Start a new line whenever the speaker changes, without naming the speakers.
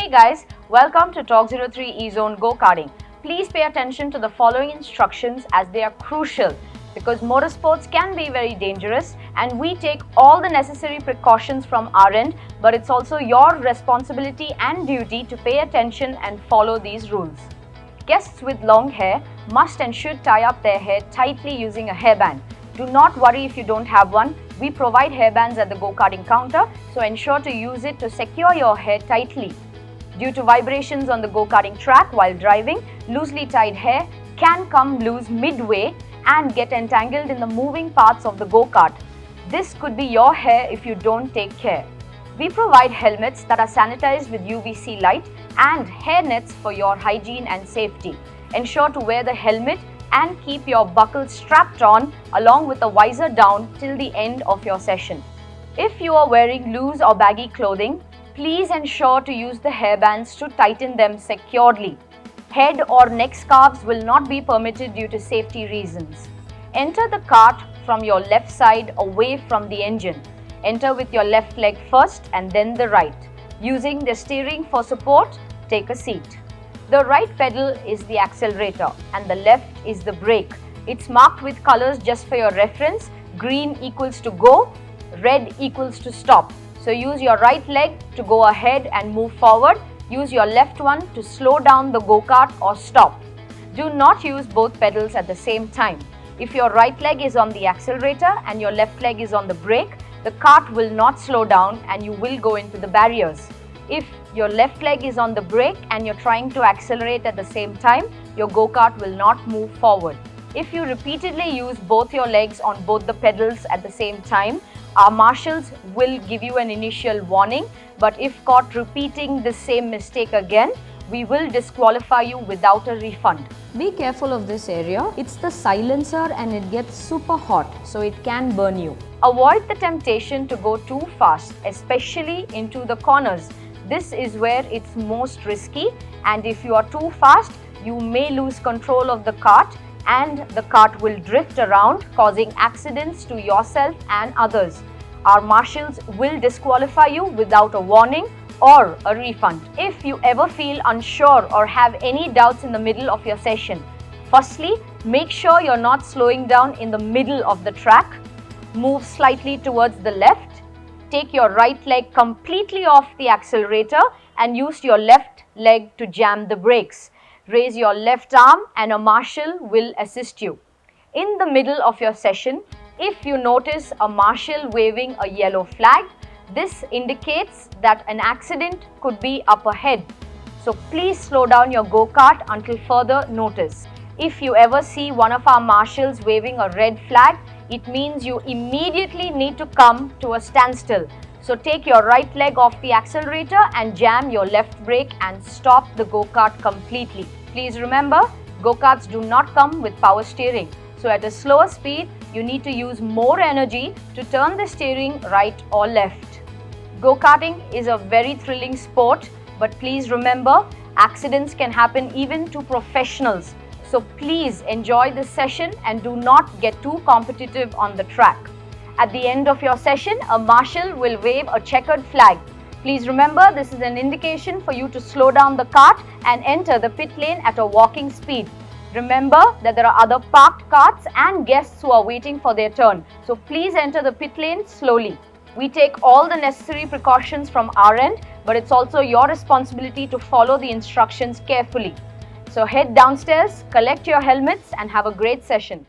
Hey guys, welcome to Torq03 E-Zone Go-Karting. Please pay attention to the following instructions as they are crucial because motorsports can be very dangerous and we take all the necessary precautions from our end, but it's also your responsibility and duty to pay attention and follow these rules. Guests with long hair must and should tie up their hair tightly using a hairband. Do not worry if you don't have one. We provide hairbands at the go-karting counter, so ensure to use it to secure your hair tightly. Due to vibrations on the go-karting track while driving, loosely tied hair can come loose midway and get entangled in the moving parts of the go-kart. This could be your hair if you don't take care. We provide helmets that are sanitized with UVC light and hair nets for your hygiene and safety. Ensure to wear the helmet and keep your buckle strapped on along with the visor down till the end of your session. If you are wearing loose or baggy clothing, please ensure to use the hairbands to tighten them securely. Head or neck scarves will not be permitted due to safety reasons. Enter the kart from your left side away from the engine. Enter with your left leg first and then the right. Using the steering for support, take a seat. The right pedal is the accelerator and the left is the brake. It's marked with colors just for your reference. Green equals to go, red equals to stop. So use your right leg to go ahead and move forward. Use your left one to slow down the go-kart or stop. Do not use both pedals at the same time. If your right leg is on the accelerator and your left leg is on the brake, the kart will not slow down and you will go into the barriers. If your left leg is on the brake and you're trying to accelerate at the same time, your go-kart will not move forward. If you repeatedly use both your legs on both the pedals at the same time, our marshals will give you an initial warning, but if caught repeating the same mistake again, we will disqualify you without a refund.
Be careful of this area. It's the silencer and it gets super hot, so it can burn you.
Avoid the temptation to go too fast, especially into the corners. This is where it's most risky, and if you are too fast, you may lose control of the kart and the kart will drift around, causing accidents to yourself and others. Our marshals will disqualify you without a warning or a refund. If you ever feel unsure or have any doubts in the middle of your session, firstly, make sure you're not slowing down in the middle of the track. Move slightly towards the left. Take your right leg completely off the accelerator and use your left leg to jam the brakes. Raise your left arm and a marshal will assist you. In the middle of your session, if you notice a marshal waving a yellow flag, this indicates that an accident could be up ahead. So please slow down your go-kart until further notice. If you ever see one of our marshals waving a red flag, it means you immediately need to come to a standstill. So take your right leg off the accelerator and jam your left brake and stop the go-kart completely. Please remember, go-karts do not come with power steering. So at a slower speed, you need to use more energy to turn the steering right or left. Go-karting is a very thrilling sport, but please remember, accidents can happen even to professionals. So please enjoy this session and do not get too competitive on the track. At the end of your session, a marshal will wave a checkered flag. Please remember, this is an indication for you to slow down the kart and enter the pit lane at a walking speed. Remember that there are other parked karts and guests who are waiting for their turn. So please enter the pit lane slowly. We take all the necessary precautions from our end, but it's also your responsibility to follow the instructions carefully. So head downstairs, collect your helmets and have a great session.